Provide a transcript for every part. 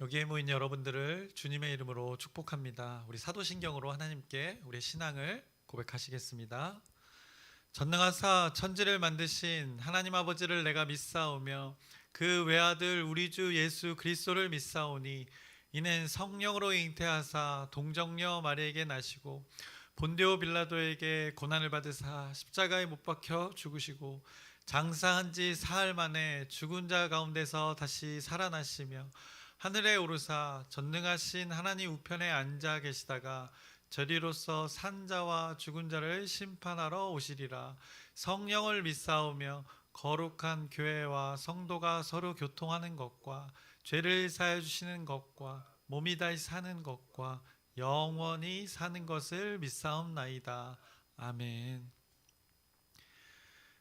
여기에 모인 여러분들을 주님의 이름으로 축복합니다. 우리 사도신경으로 하나님께 우리의 신앙을 고백하시겠습니다. 전능하사 천지를 만드신 하나님 아버지를 내가 믿사오며 그 외아들 우리 주 예수 그리스도를 믿사오니 이는 성령으로 잉태하사 동정녀 마리에게 나시고 본디오 빌라도에게 고난을 받으사 십자가에 못 박혀 죽으시고 장사한 지 사흘 만에 죽은 자 가운데서 다시 살아나시며 하늘에 오르사 전능하신 하나님 우편에 앉아 계시다가 저리로서 산 자와 죽은 자를 심판하러 오시리라. 성령을 믿사오며 거룩한 교회와 성도가 서로 교통하는 것과 죄를 사해 주시는 것과 몸이 다시 사는 것과 영원히 사는 것을 믿사옵나이다. 아멘.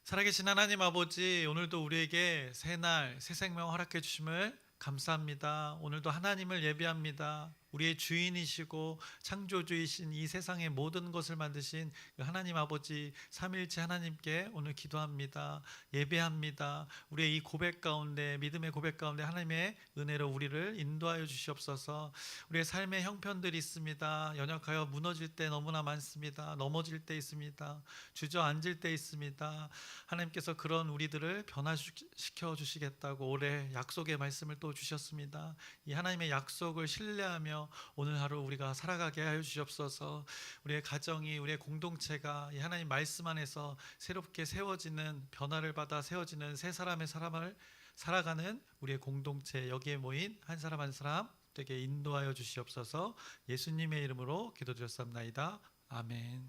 살아계신 하나님 아버지, 오늘도 우리에게 새날 새 생명 허락해 주심을 감사합니다. 오늘도 하나님을 예배합니다. 우리의 주인이시고 창조주이신 이 세상의 모든 것을 만드신 그 하나님 아버지 삼위일체 하나님께 오늘 기도합니다. 예배합니다. 우리의 이 고백 가운데, 믿음의 고백 가운데 하나님의 은혜로 우리를 인도하여 주시옵소서. 우리의 삶의 형편들이 있습니다. 연약하여 무너질 때 너무나 많습니다. 넘어질 때 있습니다. 주저앉을 때 있습니다. 하나님께서 그런 우리들을 변화시켜 주시겠다고 올해 약속의 말씀을 또 주셨습니다. 이 하나님의 약속을 신뢰하며 오늘 하루 우리가 살아가게 하여 주시옵소서. 우리의 가정이, 우리의 공동체가 이 하나님 말씀 안에서 새롭게 세워지는, 변화를 받아 세워지는 새 사람의 삶을 살아가는 우리의 공동체, 여기에 모인 한 사람 한 사람 되게 인도하여 주시옵소서. 예수님의 이름으로 기도드렸사옵나이다. 아멘.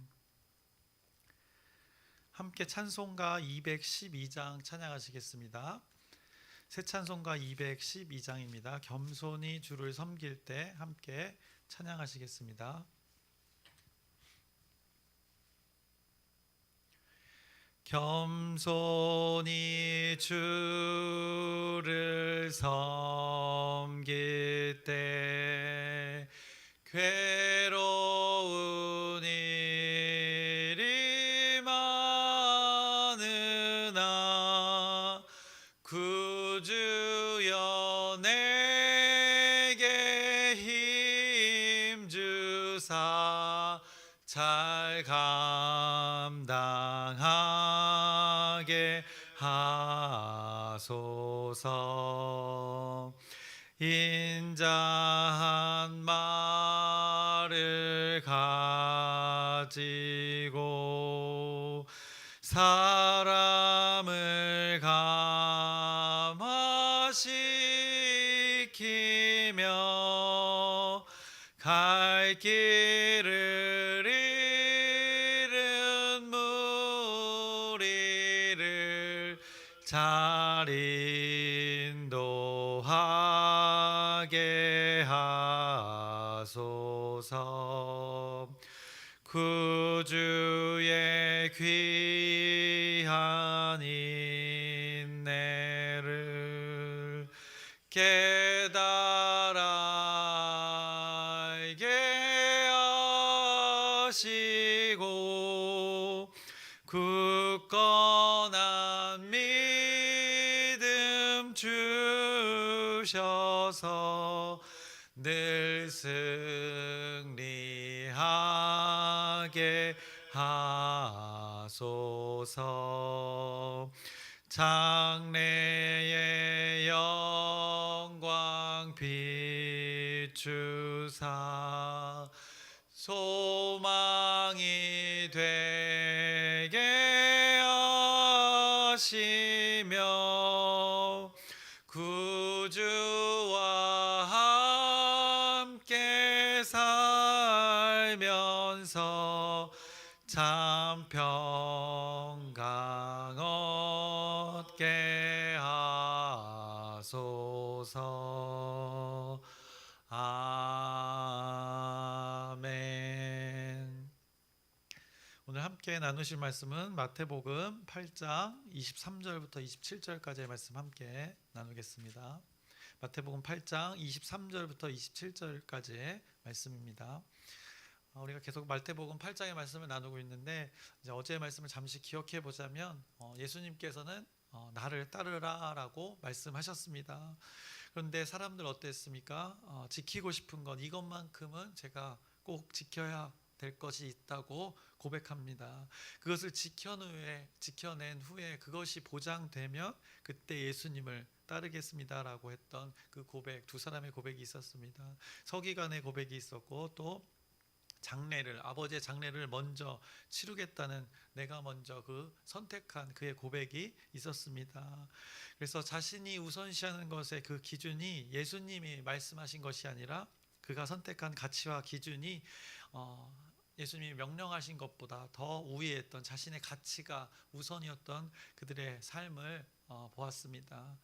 함께 찬송가 212장 찬양하시겠습니다. 새 찬송가 212장입니다. 겸손히 주를 섬길 때 함께 찬양하시겠습니다. 겸손히 주를 섬길 때 괴로운 일이 많으나 구주여 내게 힘 주사 잘 감당하게 하소서. 인자한 말을 가지고 사람을 감화시키며 갈 길을 잃은 무리를 잘 인도하게 하소서. 구주의 귀한 인내를 깨달아 알게 하시고 굳건한 믿음 주셔서 늘 승리하게 하소서. 장래의 영광 비추사 소망이 되게 하시며 구주와 함께 살면서 참 평강 얻게 하소서. 아멘. 오늘 함께 나누실 말씀은 마태복음 8장 23절부터 27절까지의 말씀 함께 나누겠습니다. 마태복음 8장 23절부터 27절까지의 말씀입니다. 우리가 계속 마태복음 8장의 말씀을 나누고 있는데, 이제 어제의 말씀을 잠시 기억해 보자면 예수님께서는 나를 따르라 라고 말씀하셨습니다. 그런데 사람들 어땠습니까? 지키고 싶은 것 이것만큼은 제가 꼭 지켜야 될 것이 있다고 고백합니다. 그것을 지켜낸 후에 그것이 보장되면 그때 예수님을 따르겠습니다라고 했던 그 고백, 두 사람의 고백이 있었습니다. 서기관의 고백이 있었고 또 아버지의 장례를 먼저 치르겠다는 내가 먼저 그 선택한 그의 고백이 있었습니다. 그래서 자신이 우선시하는 것의 그 기준이 예수님이 말씀하신 것이 아니라 그가 선택한 가치와 기준이 예수님이 명령하신 것보다 더 우위했던 자신의 가치가 우선이었던 그들의 삶을 보았습니다.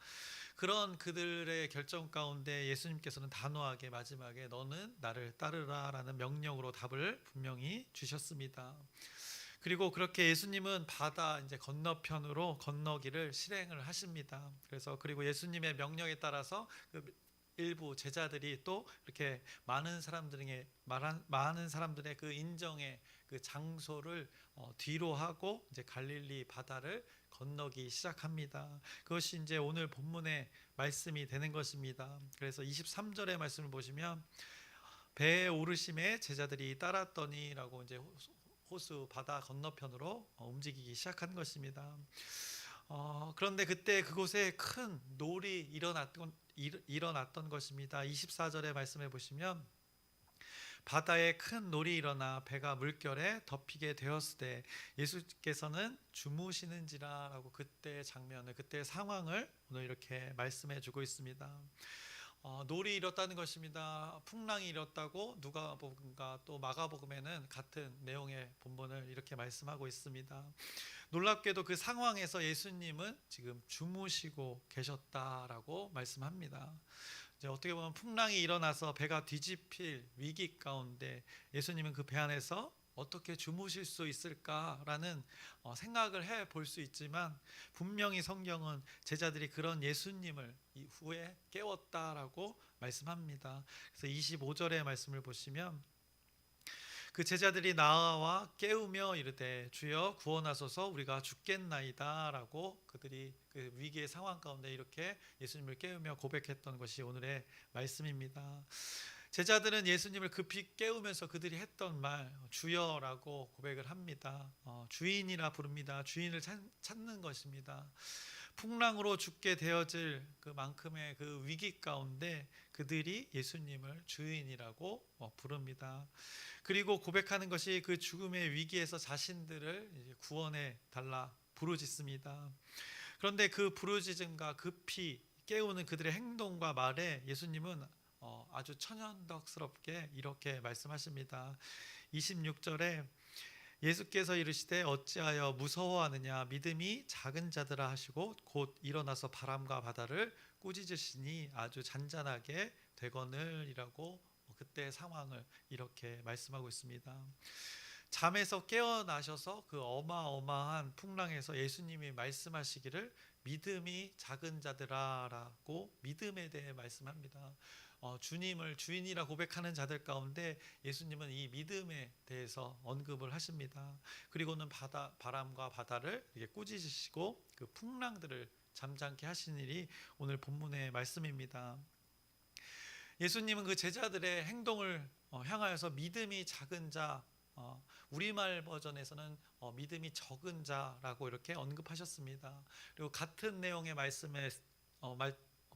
그런 그들의 결정 가운데 예수님께서는 단호하게 마지막에 너는 나를 따르라라는 명령으로 답을 분명히 주셨습니다. 그리고 그렇게 예수님은 바다 이제 건너편으로 건너기를 실행을 하십니다. 그리고 예수님의 명령에 따라서 그 일부 제자들이 또 이렇게 많은 사람들의 그 인정의 그 장소를 뒤로 하고 이제 갈릴리 바다를 건너기 시작합니다. 그것이 이제 오늘 본문의 말씀이 되는 것입니다. 그래서 23절의 말씀을 보시면 배에 오르심에 제자들이 따랐더니라고 이제 호수 바다 건너편으로 움직이기 시작한 것입니다. 그런데 그때 그곳에 큰 놀이 일어났던 것입니다. 24절의 말씀해 보시면 바다에 큰 놀이 일어나 배가 물결에 덮이게 되었을 때 예수께서는 주무시는지라라고 그때의 장면을, 그때의 상황을 오늘 이렇게 말씀해 주고 있습니다. 놀이 일었다는 것입니다. 풍랑이 일었다고 누가복음과 또 마가복음에는 같은 내용의 본문을 이렇게 말씀하고 있습니다. 놀랍게도 그 상황에서 예수님은 지금 주무시고 계셨다라고 말씀합니다. 이제 어떻게 보면 풍랑이 일어나서 배가 뒤집힐 위기 가운데 예수님은 그 배 안에서 어떻게 주무실 수 있을까라는 생각을 해볼 수 있지만 분명히 성경은 제자들이 그런 예수님을 이후에 깨웠다라고 말씀합니다. 그래서 25절의 말씀을 보시면 그 제자들이 나와 깨우며 이르되 주여 구원하소서 우리가 죽겠나이다라고 그들이 그 위기의 상황 가운데 이렇게 예수님을 깨우며 고백했던 것이 오늘의 말씀입니다. 제자들은 예수님을 급히 깨우면서 그들이 했던 말 주여라고 고백을 합니다. 주인이라 부릅니다. 주인을 찾는 것입니다. 풍랑으로 죽게 되어질 그만큼의 그 위기 가운데 그들이 예수님을 주인이라고 부릅니다. 그리고 고백하는 것이 그 죽음의 위기에서 자신들을 구원해 달라 부르짖습니다. 그런데 그 부르짖음과 급히 깨우는 그들의 행동과 말에 예수님은 아주 천연덕스럽게 이렇게 말씀하십니다. 26절에 예수께서 이르시되 어찌하여 무서워하느냐 믿음이 작은 자들아 하시고 곧 일어나서 바람과 바다를 꾸짖으시니 아주 잔잔하게 되거늘이라고 그때 상황을 이렇게 말씀하고 있습니다. 잠에서 깨어나셔서 그 어마어마한 풍랑에서 예수님이 말씀하시기를 믿음이 작은 자들아라고 믿음에 대해 말씀합니다. 주님을 주인이라 고백하는 자들 가운데 예수님은 이 믿음에 대해서 언급을 하십니다. 그리고는 바람과 바다를 이렇게 꾸짖으시고 그 풍랑들을 잠잠케 하신 일이 오늘 본문의 말씀입니다. 예수님은 그 제자들의 행동을 향하여서 믿음이 작은 자, 우리말 버전에서는 믿음이 적은 자라고 이렇게 언급하셨습니다. 그리고 같은 내용의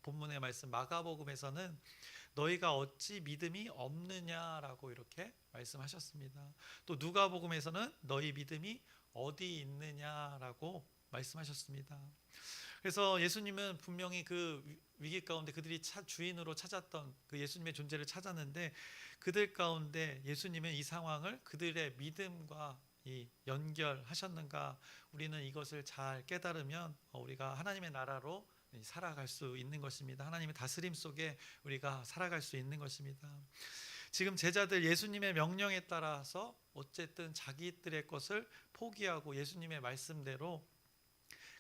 본문의 말씀 마가복음에서는 너희가 어찌 믿음이 없느냐라고 이렇게 말씀하셨습니다. 또 누가복음에서는 너희 믿음이 어디 있느냐라고 말씀하셨습니다. 그래서 예수님은 분명히 그 위기 가운데 그들이 주인으로 찾았던 그 예수님의 존재를 찾았는데 그들 가운데 예수님은 이 상황을 그들의 믿음과 연결하셨는가? 우리는 이것을 잘 깨달으면 우리가 하나님의 나라로 살아갈 수 있는 것입니다. 하나님의 다스림 속에 우리가 살아갈 수 있는 것입니다. 지금 제자들 예수님의 명령에 따라서 어쨌든 자기들의 것을 포기하고 예수님의 말씀대로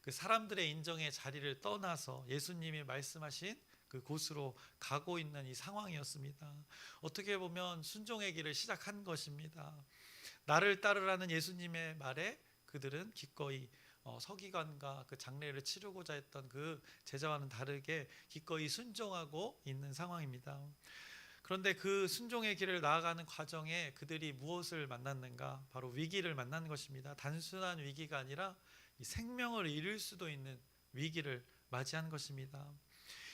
그 사람들의 인정의 자리를 떠나서 예수님이 말씀하신 그 곳으로 가고 있는 이 상황이었습니다. 어떻게 보면 순종의 길을 시작한 것입니다. 나를 따르라는 예수님의 말에 그들은 기꺼이 서기관과 그 장례를 치르고자 했던 그 제자와는 다르게 기꺼이 순종하고 있는 상황입니다. 그런데 그 순종의 길을 나아가는 과정에 그들이 무엇을 만났는가? 바로 위기를 만난 것입니다. 단순한 위기가 아니라 이 생명을 잃을 수도 있는 위기를 맞이한 것입니다.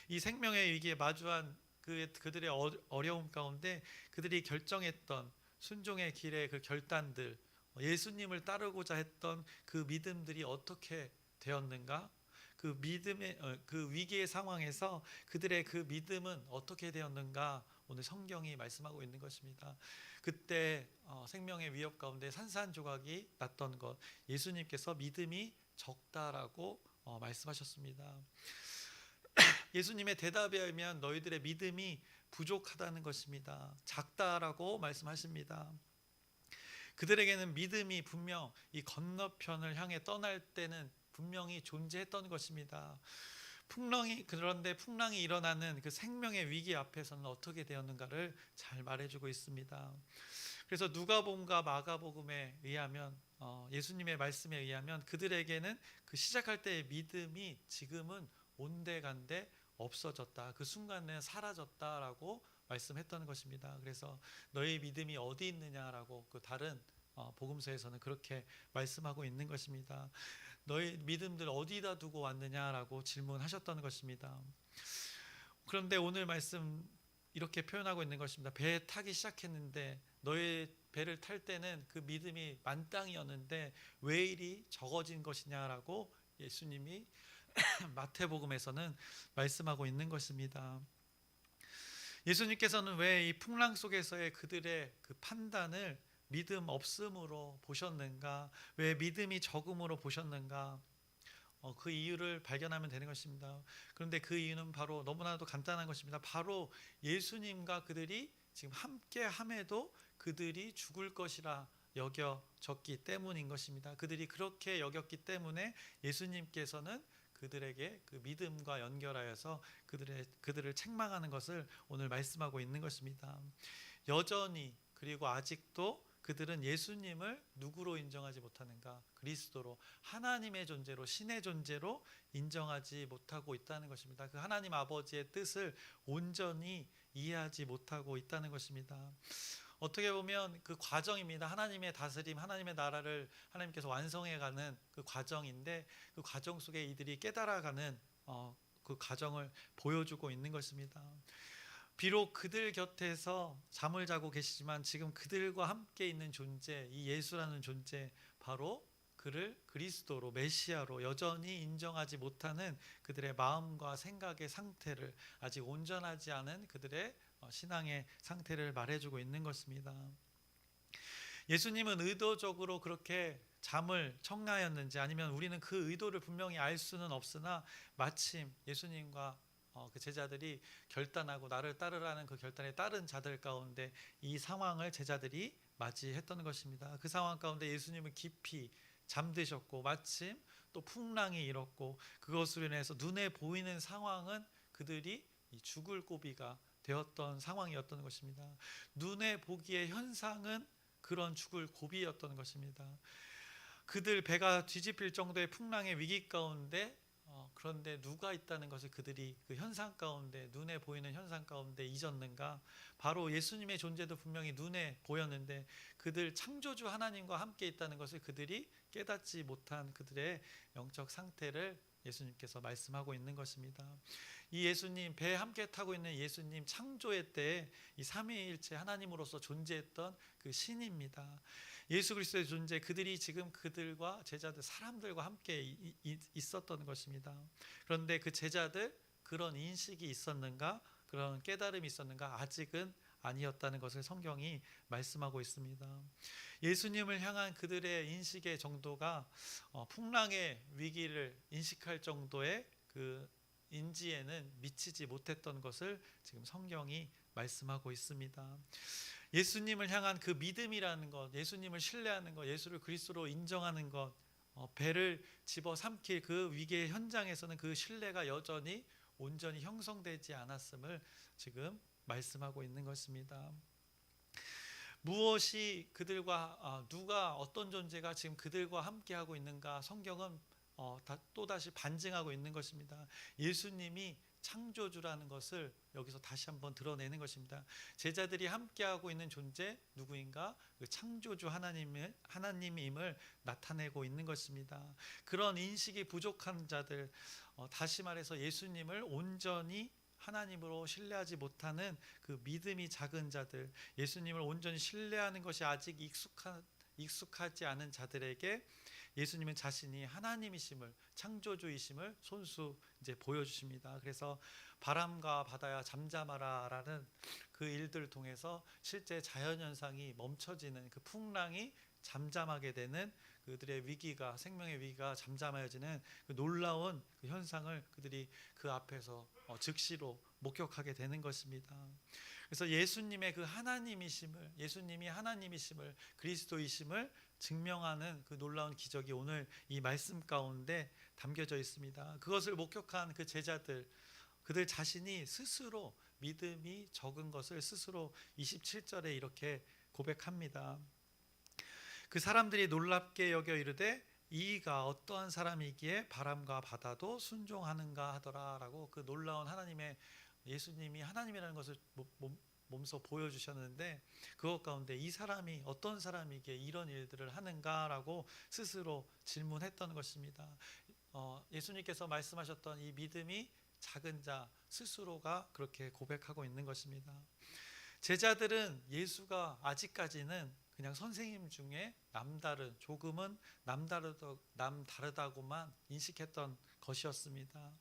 이 생명의 위기에 마주한 그들의 어려움 가운데 그들이 결정했던 순종의 길의 그 결단들, 예수님을 따르고자 했던 그 믿음들이 어떻게 되었는가? 그 믿음의 그 위기의 상황에서 그들의 그 믿음은 어떻게 되었는가? 오늘 성경이 말씀하고 있는 것입니다. 그때 생명의 위협 가운데 산산조각이 났던 것, 예수님께서 믿음이 적다라고 말씀하셨습니다. 예수님의 대답에 의하면 너희들의 믿음이 부족하다는 것입니다. 작다라고 말씀하십니다. 그들에게는 믿음이 분명 이 건너편을 향해 떠날 때는 분명히 존재했던 것입니다. 그런데 풍랑이 일어나는 그 생명의 위기 앞에서는 어떻게 되었는가를 잘 말해주고 있습니다. 그래서 누가복음과 마가복음에 의하면 예수님의 말씀에 의하면 그들에게는 그 시작할 때의 믿음이 지금은 온데간데 없어졌다. 그 순간에 사라졌다라고 말씀했던 것입니다. 그래서 너희 믿음이 어디 있느냐라고 그 다른 복음서에서는 그렇게 말씀하고 있는 것입니다. 너희 믿음들 어디다 두고 왔느냐라고 질문하셨던 것입니다. 그런데 오늘 말씀 이렇게 표현하고 있는 것입니다. 배에 타기 시작했는데 너희 배를 탈 때는 그 믿음이 만땅이었는데 왜 이리 적어진 것이냐라고 예수님이 마태복음에서는 말씀하고 있는 것입니다. 예수님께서는 왜 이 풍랑 속에서의 그들의 그 판단을 믿음 없음으로 보셨는가? 왜 믿음이 적음으로 보셨는가? 그 이유를 발견하면 되는 것입니다. 그런데 그 이유는 바로 너무나도 간단한 것입니다. 바로 예수님과 그들이 지금 함께 함에도 그들이 죽을 것이라 여겨졌기 때문인 것입니다. 그들이 그렇게 여겼기 때문에 예수님께서는 그들에게 그 믿음과 연결하여서 그들을 책망하는 것을 오늘 말씀하고 있는 것입니다. 여전히 그리고 아직도 그들은 예수님을 누구로 인정하지 못하는가? 그리스도로, 하나님의 존재로, 신의 존재로 인정하지 못하고 있다는 것입니다. 그 하나님 아버지의 뜻을 온전히 이해하지 못하고 있다는 것입니다. 어떻게 보면 그 과정입니다. 하나님의 다스림, 하나님의 나라를 하나님께서 완성해가는 그 과정인데 그 과정 속에 이들이 깨달아가는 그 과정을 보여주고 있는 것입니다. 비록 그들 곁에서 잠을 자고 계시지만 지금 그들과 함께 있는 존재, 이 예수라는 존재, 바로 그를 그리스도로, 메시아로 여전히 인정하지 못하는 그들의 마음과 생각의 상태를, 아직 온전하지 않은 그들의 신앙의 상태를 말해주고 있는 것입니다. 예수님은 의도적으로 그렇게 잠을 청하였는지 아니면 우리는 그 의도를 분명히 알 수는 없으나 마침 예수님과 그 제자들이 결단하고 나를 따르라는 그 결단에 따른 자들 가운데 이 상황을 제자들이 맞이했던 것입니다. 그 상황 가운데 예수님은 깊이 잠드셨고 마침 또 풍랑이 일었고 그것으로 인해서 눈에 보이는 상황은 그들이 죽을 고비가 되었던 상황이었던 것입니다. 눈에 보기의 현상은 그런 죽을 고비였던 것입니다. 그들 배가 뒤집힐 정도의 풍랑의 위기 가운데 그런데 누가 있다는 것을 그들이 그 현상 가운데, 눈에 보이는 현상 가운데 잊었는가? 바로 예수님의 존재도 분명히 눈에 보였는데 그들 창조주 하나님과 함께 있다는 것을 그들이 깨닫지 못한 그들의 영적 상태를 예수님께서 말씀하고 있는 것입니다. 이 예수님, 배에 함께 타고 있는 예수님, 창조의 때에 이 삼위일체 하나님으로서 존재했던 그 신입니다. 예수 그리스도의 존재, 그들이 지금 그들과 제자들, 사람들과 함께 있었던 것입니다. 그런데 그 제자들 그런 인식이 있었는가? 그런 깨달음이 있었는가? 아직은 아니었다는 것을 성경이 말씀하고 있습니다. 예수님을 향한 그들의 인식의 정도가 풍랑의 위기를 인식할 정도의 그 인지에는 미치지 못했던 것을 지금 성경이 말씀하고 있습니다. 예수님을 향한 그 믿음이라는 것, 예수님을 신뢰하는 것, 예수를 그리스도로 인정하는 것, 배를 집어삼킬 그 위기의 현장에서는 그 신뢰가 여전히 온전히 형성되지 않았음을 지금 말씀하고 있는 것입니다. 무엇이 그들과 누가 어떤 존재가 지금 그들과 함께하고 있는가? 성경은 또다시 반증하고 있는 것입니다. 예수님이 창조주라는 것을 여기서 다시 한번 드러내는 것입니다. 제자들이 함께하고 있는 존재 누구인가? 그 창조주 하나님임을 나타내고 있는 것입니다. 그런 인식이 부족한 자들, 다시 말해서 예수님을 온전히 하나님으로 신뢰하지 못하는 그 믿음이 작은 자들, 예수님을 온전히 신뢰하는 것이 아직 익숙하지 않은 자들에게 예수님은 자신이 하나님이심을, 창조주이심을 손수 이제 보여주십니다. 그래서 바람과 바다야 잠잠하라라는 그 일들을 통해서 실제 자연현상이 멈춰지는, 그 풍랑이 잠잠하게 되는, 그들의 위기가, 생명의 위기가 잠잠해지는 그 놀라운 그 현상을 그들이 그 앞에서 즉시로 목격하게 되는 것입니다. 그래서 예수님의 그 하나님이심을, 예수님이 하나님이심을, 그리스도이심을 증명하는 그 놀라운 기적이 오늘 이 말씀 가운데 담겨져 있습니다. 그것을 목격한 그 제자들, 그들 자신이 스스로 믿음이 적은 것을 스스로 27절에 이렇게 고백합니다. 그 사람들이 놀랍게 여겨 이르되 이가 어떠한 사람이기에 바람과 바다도 순종하는가 하더라라고, 그 놀라운 하나님의, 예수님이 하나님이라는 것을 몸소 보여주셨는데, 그것 가운데 이 사람이 어떤 사람이기에 이런 일들을 하는가라고 스스로 질문했던 것입니다. 예수님께서 말씀하셨던 이 믿음이 작은 자 스스로가 그렇게 고백하고 있는 것입니다. 제자들은 예수가 아직까지는 그냥 선생님 중에 남다른, 조금은 남다르다고만 인식했던 것이었습니다.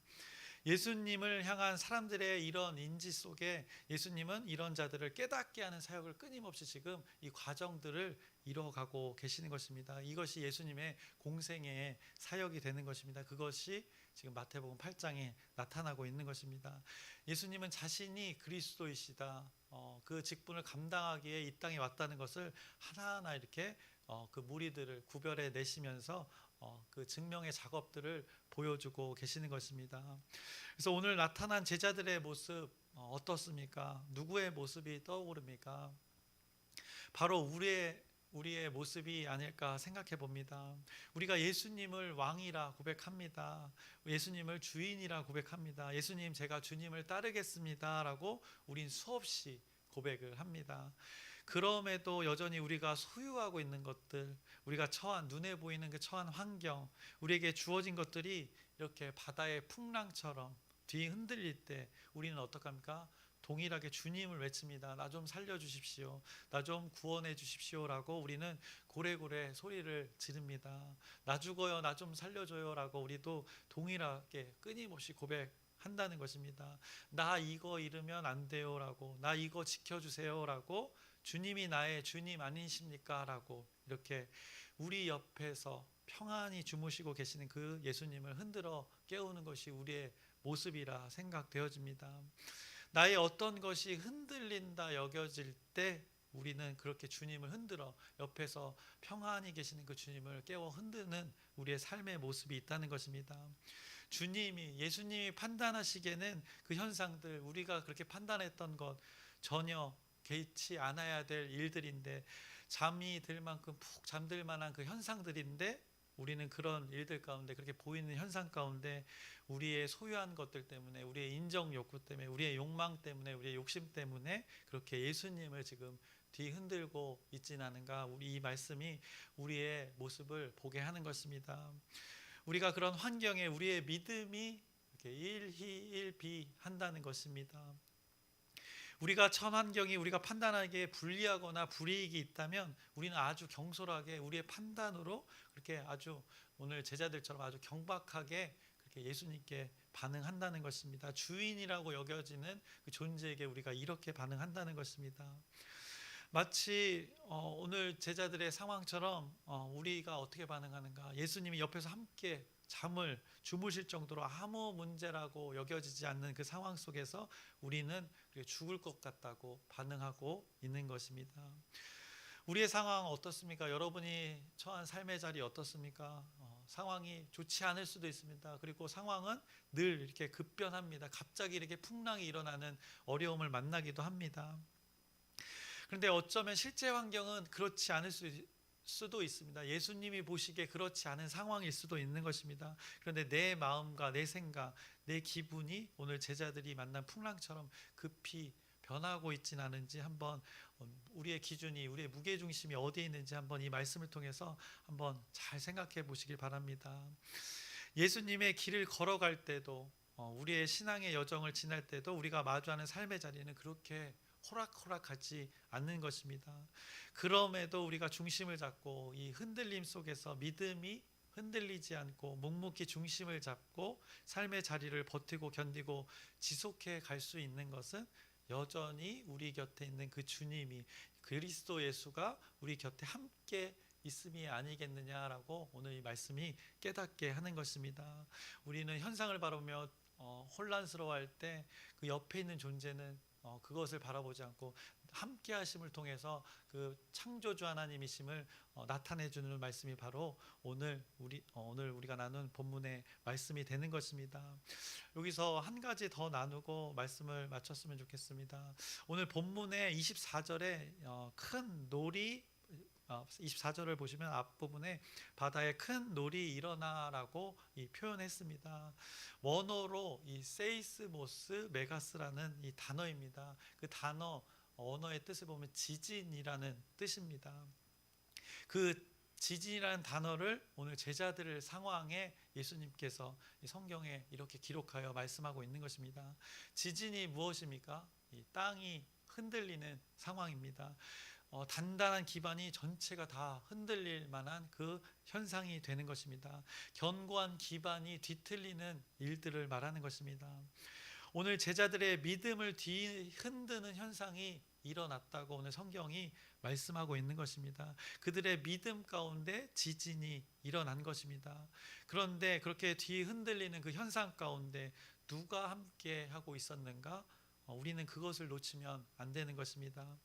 예수님을 향한 사람들의 이런 인지 속에 예수님은 이런 자들을 깨닫게 하는 사역을 끊임없이 지금 이 과정들을 이뤄가고 계시는 것입니다. 이것이 예수님의 공생애의 사역이 되는 것입니다. 그것이 지금 마태복음 8장에 나타나고 있는 것입니다. 예수님은 자신이 그리스도이시다, 그 직분을 감당하기에 이 땅에 왔다는 것을 하나하나 이렇게 그 무리들을 구별해 내시면서 그 증명의 작업들을 보여주고 계시는 것입니다. 그래서 오늘 나타난 제자들의 모습 어떻습니까? 누구의 모습이 떠오릅니까? 바로 우리의 모습이 아닐까 생각해 봅니다. 우리가 예수님을 왕이라 고백합니다. 예수님을 주인이라 고백합니다. 예수님, 제가 주님을 따르겠습니다 라고 우린 수없이 고백을 합니다. 그럼에도 여전히 우리가 소유하고 있는 것들, 우리가 처한, 눈에 보이는 그 처한 환경, 우리에게 주어진 것들이 이렇게 바다의 풍랑처럼 뒤 흔들릴 때 우리는 어떡합니까? 동일하게 주님을 외칩니다. 나 좀 살려주십시오, 나 좀 구원해 주십시오 라고 우리는 고래고래 소리를 지릅니다. 나 죽어요, 나 좀 살려줘요 라고 우리도 동일하게 끊임없이 고백한다는 것입니다. 나 이거 잃으면 안 돼요 라고, 나 이거 지켜주세요 라고, 주님이 나의 주님 아니십니까 라고, 이렇게 우리 옆에서 평안히 주무시고 계시는 그 예수님을 흔들어 깨우는 것이 우리의 모습이라 생각되어집니다. 나의 어떤 것이 흔들린다 여겨질 때 우리는 그렇게 주님을 흔들어 옆에서 평안히 계시는 그 주님을 깨워 흔드는 우리의 삶의 모습이 있다는 것입니다. 예수님이 판단하시기에는 그 현상들, 우리가 그렇게 판단했던 것 전혀 개의치 않아야 될 일들인데, 잠이 들 만큼 푹 잠들 만한 그 현상들인데, 우리는 그런 일들 가운데, 그렇게 보이는 현상 가운데 우리의 소유한 것들 때문에, 우리의 인정 욕구 때문에, 우리의 욕망 때문에, 우리의 욕심 때문에 그렇게 예수님을 지금 뒤흔들고 있지는 않은가, 우리 이 말씀이 우리의 모습을 보게 하는 것입니다. 우리가 그런 환경에 우리의 믿음이 이렇게 일희일비한다는 것입니다. 우리가 처한 환경이 우리가 판단하기에 불리하거나 불이익이 있다면 우리는 아주 경솔하게 우리의 판단으로 그렇게 아주 오늘 제자들처럼 아주 경박하게 그렇게 예수님께 반응한다는 것입니다. 주인이라고 여겨지는 그 존재에게 우리가 이렇게 반응한다는 것입니다. 마치 오늘 제자들의 상황처럼 우리가 어떻게 반응하는가, 예수님이 옆에서 함께 잠을 주무실 정도로 아무 문제라고 여겨지지 않는 그 상황 속에서 우리는 죽을 것 같다고 반응하고 있는 것입니다. 우리의 상황 어떻습니까? 여러분이 처한 삶의 자리 어떻습니까? 상황이 좋지 않을 수도 있습니다. 그리고 상황은 늘 이렇게 급변합니다. 갑자기 이렇게 풍랑이 일어나는 어려움을 만나기도 합니다. 그런데 어쩌면 실제 환경은 그렇지 않을 수도 있습니다. 예수님이 보시기에 그렇지 않은 상황일 수도 있는 것입니다. 그런데 내 마음과 내 생각, 내 기분이 오늘 제자들이 만난 풍랑처럼 급히 변하고 있지는 않은지 한번 우리의 기준이, 우리의 무게중심이 어디에 있는지 한번 이 말씀을 통해서 한번 잘 생각해 보시길 바랍니다. 예수님의 길을 걸어갈 때도 우리의 신앙의 여정을 지날 때도 우리가 마주하는 삶의 자리는 그렇게 호락호락하지 않는 것입니다. 그럼에도 우리가 중심을 잡고 이 흔들림 속에서 믿음이 흔들리지 않고 묵묵히 중심을 잡고 삶의 자리를 버티고 견디고 지속해 갈 수 있는 것은 여전히 우리 곁에 있는 그 주님이, 그리스도 예수가 우리 곁에 함께 있음이 아니겠느냐라고 오늘 이 말씀이 깨닫게 하는 것입니다. 우리는 현상을 바라보며 혼란스러워할 때 그 옆에 있는 존재는 그것을 바라보지 않고 함께 하심을 통해서 그 창조주 하나님이심을 나타내 주는 말씀이 바로 오늘 우리가 나눈 본문의 말씀이 되는 것입니다. 여기서 한 가지 더 나누고 말씀을 마쳤으면 좋겠습니다. 오늘 본문의 24절에 큰 놀이, 24절을 보시면 앞부분에 바다에 큰 놀이 일어나라고 표현했습니다. 원어로 이 세이스모스 메가스라는 이 단어입니다. 그 단어 언어의 뜻을 보면 지진이라는 뜻입니다. 그 지진이라는 단어를 오늘 제자들의 상황에 예수님께서 이 성경에 이렇게 기록하여 말씀하고 있는 것입니다. 지진이 무엇입니까? 이 땅이 흔들리는 상황입니다. 단단한 기반이 전체가 다 흔들릴 만한 그 현상이 되는 것입니다. 견고한 기반이 뒤틀리는 일들을 말하는 것입니다. 오늘 제자들의 믿음을 뒤흔드는 현상이 일어났다고 오늘 성경이 말씀하고 있는 것입니다. 그들의 믿음 가운데 지진이 일어난 것입니다. 그런데 그렇게 뒤흔들리는 그 현상 가운데 누가 함께 하고 있었는가? 우리는 그것을 놓치면 안 되는 것입니다.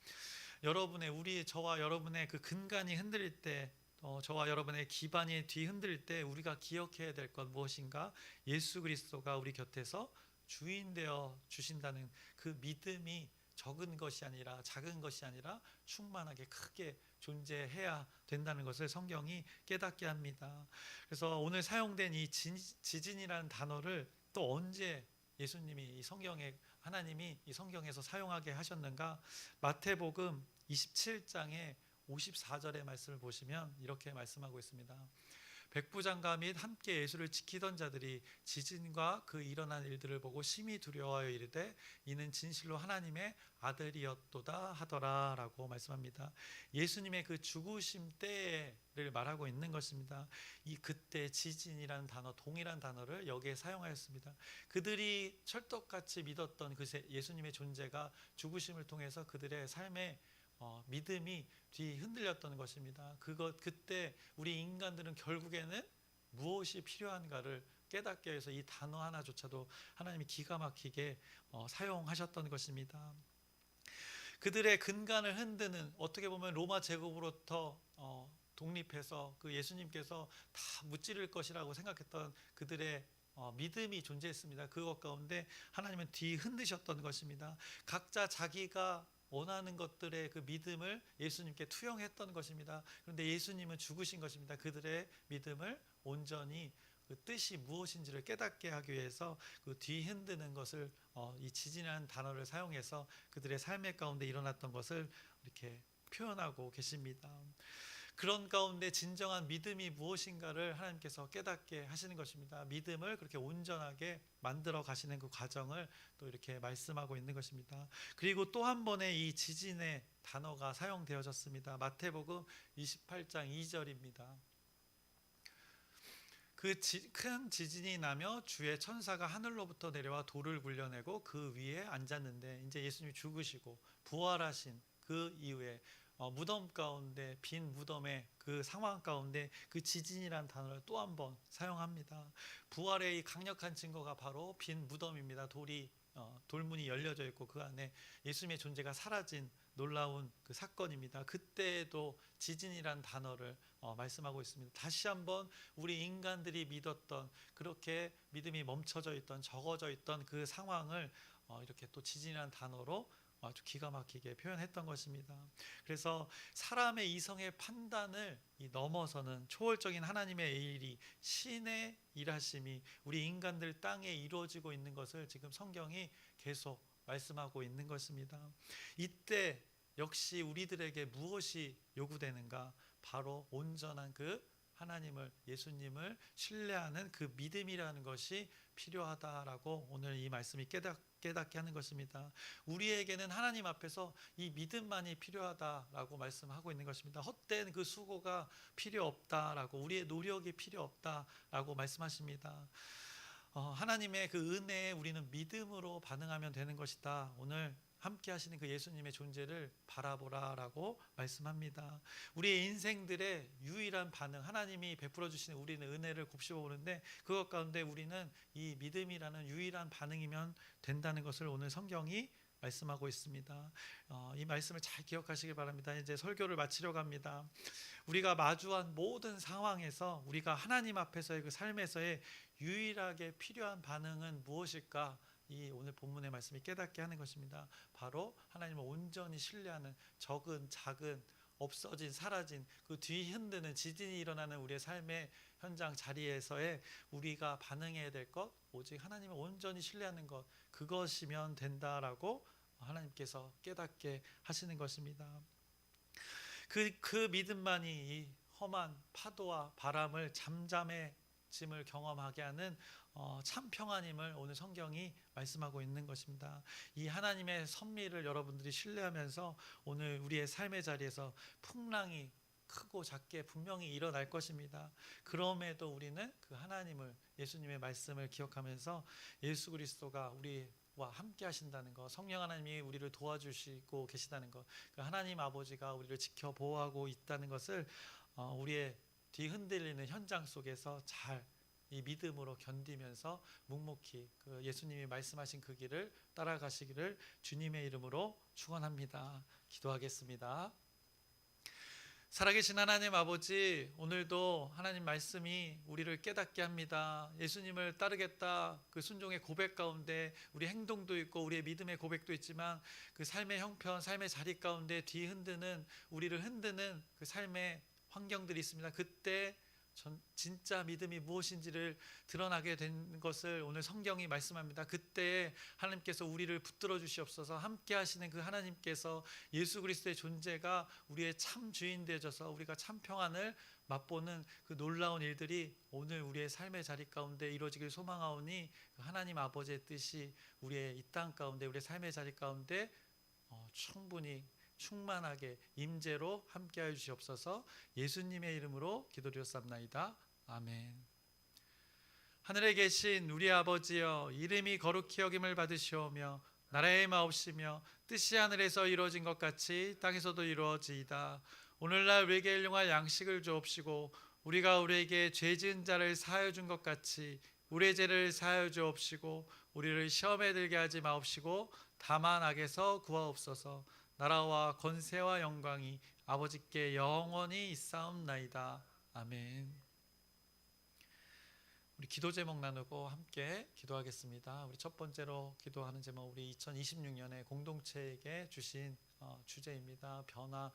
저와 여러분의 그 근간이 흔들릴 때, 저와 여러분의 기반이 뒤흔들릴 때 우리가 기억해야 될 것 무엇인가? 예수 그리스도가 우리 곁에서 주인 되어 주신다는 그 믿음이 적은 것이 아니라 작은 것이 아니라 충만하게 크게 존재해야 된다는 것을 성경이 깨닫게 합니다. 그래서 오늘 사용된 이 지진이라는 단어를 또 언제 예수님이 이 성경에, 하나님이 이 성경에서 사용하게 하셨는가? 마태복음 27장의 54절의 말씀을 보시면 이렇게 말씀하고 있습니다. 백부장과 및 함께 예수를 지키던 자들이 지진과 그 일어난 일들을 보고 심히 두려워하여 이르되 이는 진실로 하나님의 아들이었도다 하더라 라고 말씀합니다. 예수님의 그 죽으심 때를 말하고 있는 것입니다. 이 그때 지진이라는 단어, 동일한 단어를 여기에 사용하였습니다. 그들이 철떡같이 믿었던 그 예수님의 존재가 죽으심을 통해서 그들의 삶의 믿음이 뒤흔들렸던 것입니다. 그때 우리 인간들은 결국에는 무엇이 필요한가를 깨닫게 해서 이 단어 하나조차도 하나님이 기가 막히게 사용하셨던 것입니다. 그들의 근간을 흔드는, 어떻게 보면 로마 제국으로부터 독립해서 그 예수님께서 다 무찌를 것이라고 생각했던 그들의 믿음이 존재했습니다. 그것 가운데 하나님은 뒤흔드셨던 것입니다. 각자 자기가 원하는 것들의 그 믿음을 예수님께 투영했던 것입니다. 그런데 예수님은 죽으신 것입니다. 그들의 믿음을 온전히 그 뜻이 무엇인지를 깨닫게 하기 위해서 그 뒤흔드는 것을 이 지진이라는 단어를 사용해서 그들의 삶의 가운데 일어났던 것을 이렇게 표현하고 계십니다. 그런 가운데 진정한 믿음이 무엇인가를 하나님께서 깨닫게 하시는 것입니다. 믿음을 그렇게 온전하게 만들어 가시는 그 과정을 또 이렇게 말씀하고 있는 것입니다. 그리고 또 한 번의 이 지진의 단어가 사용되어졌습니다. 마태복음 28장 2절입니다. 그 큰 지진이 나며 주의 천사가 하늘로부터 내려와 돌을 굴려내고 그 위에 앉았는데, 이제 예수님이 죽으시고 부활하신 그 이후에 무덤 가운데, 빈 무덤의 그 상황 가운데 그 지진이라는 단어를 또 한 번 사용합니다. 부활의 이 강력한 증거가 바로 빈 무덤입니다. 돌문이 열려져 있고 그 안에 예수님의 존재가 사라진 놀라운 그 사건입니다. 그때에도 지진이란 단어를 말씀하고 있습니다. 다시 한번 우리 인간들이 믿었던, 그렇게 믿음이 멈춰져 있던, 적어져 있던 그 상황을 이렇게 또 지진이란 단어로 아주 기가 막히게 표현했던 것입니다. 그래서 사람의 이성의 판단을 넘어서는 초월적인 하나님의 일이, 신의 일하심이 우리 인간들 땅에 이루어지고 있는 것을 지금 성경이 계속 말씀하고 있는 것입니다. 이때 역시 우리들에게 무엇이 요구되는가? 바로 온전한 그 하나님을, 예수님을 신뢰하는 그 믿음이라는 것이 필요하다라고 오늘 이 말씀이 깨닫게 하는 것입니다. 우리에게는 하나님 앞에서 이 믿음만이 필요하다라고 말씀하고 있는 것입니다. 헛된 그 수고가 필요 없다라고, 우리의 노력이 필요 없다라고 말씀하십니다. 하나님의 그 은혜에 우리는 믿음으로 반응하면 되는 것이다. 오늘 함께 하시는 그 예수님의 존재를 바라보라라고 말씀합니다. 우리의 인생들의 유일한 반응, 하나님이 베풀어 주시는 우리는 은혜를 곱씹어 보는데 그것 가운데 우리는 이 믿음이라는 유일한 반응이면 된다는 것을 오늘 성경이 말씀하고 있습니다. 이 말씀을 잘 기억하시기 바랍니다. 이제 설교를 마치려고 합니다. 우리가 마주한 모든 상황에서 우리가 하나님 앞에서의 그 삶에서의 유일하게 필요한 반응은 무엇일까? 이 오늘 본문의 말씀이 깨닫게 하는 것입니다. 바로 하나님을 온전히 신뢰하는, 적은 작은 없어진 사라진 그 뒤흔드는 지진이 일어나는 우리의 삶의 현장 자리에서의 우리가 반응해야 될 것, 오직 하나님을 온전히 신뢰하는 것, 그것이면 된다라고 하나님께서 깨닫게 하시는 것입니다. 그 믿음만이 이 험한 파도와 바람을 잠잠해짐을 경험하게 하는 참 평안임을 오늘 성경이 말씀하고 있는 것입니다. 이 하나님의 섭리를 여러분들이 신뢰하면서 오늘 우리의 삶의 자리에서 풍랑이 크고 작게 분명히 일어날 것입니다. 그럼에도 우리는 그 하나님을, 예수님의 말씀을 기억하면서 예수 그리스도가 우리와 함께 하신다는 것, 성령 하나님이 우리를 도와주시고 계시다는 것, 그 하나님 아버지가 우리를 지켜 보호하고 있다는 것을 우리의 뒤흔들리는 현장 속에서 잘 이 믿음으로 견디면서 묵묵히 그 예수님이 말씀하신 그 길을 따라가시기를 주님의 이름으로 축원합니다. 기도하겠습니다. 살아계신 하나님 아버지, 오늘도 하나님 말씀이 우리를 깨닫게 합니다. 예수님을 따르겠다 그 순종의 고백 가운데 우리 행동도 있고 우리의 믿음의 고백도 있지만 그 삶의 형편, 삶의 자리 가운데 뒤흔드는, 우리를 흔드는 그 삶의 환경들이 있습니다. 그때 진짜 믿음이 무엇인지를 드러나게 된 것을 오늘 성경이 말씀합니다. 그때 하나님께서 우리를 붙들어 주시옵소서. 함께 하시는 그 하나님께서, 예수 그리스도의 존재가 우리의 참 주인 되셔서 우리가 참 평안을 맛보는 그 놀라운 일들이 오늘 우리의 삶의 자리 가운데 이루어지길 소망하오니 하나님 아버지의 뜻이 우리의 이 땅 가운데, 우리의 삶의 자리 가운데 충분히 충만하게 임재로 함께하여 주시옵소서. 예수님의 이름으로 기도드렸사옵나이다. 아멘. 하늘에 계신 우리 아버지여, 이름이 거룩히 여김을 받으시오며 나라의 마옵시며 뜻이 하늘에서 이루어진 것 같이 땅에서도 이루어지이다. 오늘날 우리에게 일용할 양식을 주옵시고 우리가 우리에게 죄 지은 자를 사하여 준 것 같이 우리의 죄를 사하여 주옵시고 우리를 시험에 들게 하지 마옵시고 다만 악에서 구하옵소서. 나라와 권세와 영광이 아버지께 영원히 있사옵나이다. 아멘. 우리 기도 제목 나누고 함께 기도하겠습니다. 우리 첫 번째로 기도하는 제목, 우리 2026년에 공동체에게 주신 주제입니다. 변화,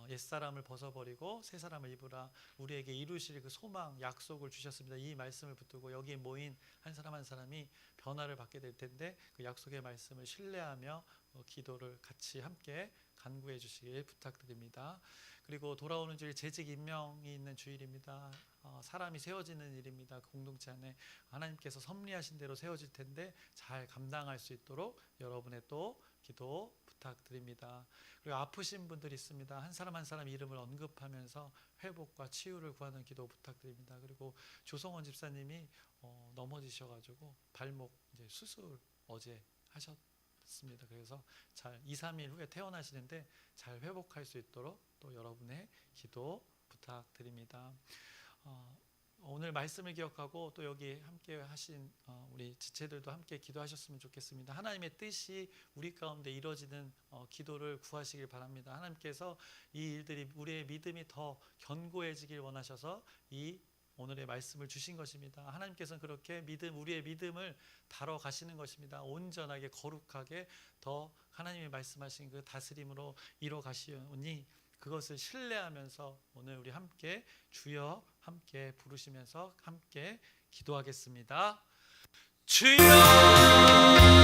옛사람을 벗어버리고 새사람을 입으라. 우리에게 이루실 그 소망, 약속을 주셨습니다. 이 말씀을 붙들고 여기 모인 한 사람 한 사람이 변화를 받게 될 텐데 그 약속의 말씀을 신뢰하며 기도를 같이 함께 간구해 주시길 부탁드립니다. 그리고 돌아오는 주일 재직 임명이 있는 주일입니다. 사람이 세워지는 일입니다. 공동체 안에 하나님께서 섭리하신 대로 세워질 텐데 잘 감당할 수 있도록 여러분의 또 기도 부탁드립니다. 그리고 아프신 분들이 있습니다. 한 사람 한 사람 이름을 언급하면서 회복과 치유를 구하는 기도 부탁드립니다. 그리고 조성원 집사님이 넘어지셔가지고 발목 이제 수술 어제 하셨습니다. 그래서 잘 2, 3일 후에 퇴원하시는데 잘 회복할 수 있도록 또 여러분의 기도 부탁드립니다. 오늘 말씀을 기억하고 또 여기 함께 하신 우리 지체들도 함께 기도하셨으면 좋겠습니다. 하나님의 뜻이 우리 가운데 이루어지는 기도를 구하시길 바랍니다. 하나님께서 이 일들이 우리의 믿음이 더 견고해지길 원하셔서 이 오늘의 말씀을 주신 것입니다. 하나님께서는 그렇게 우리의 믿음을 다뤄 가시는 것입니다. 온전하게 거룩하게 더 하나님의 말씀하신 그 다스림으로 이뤄 가시오니 그것을 신뢰하면서 오늘 우리 함께 주여 함께 부르시면서 함께 기도하겠습니다. 주여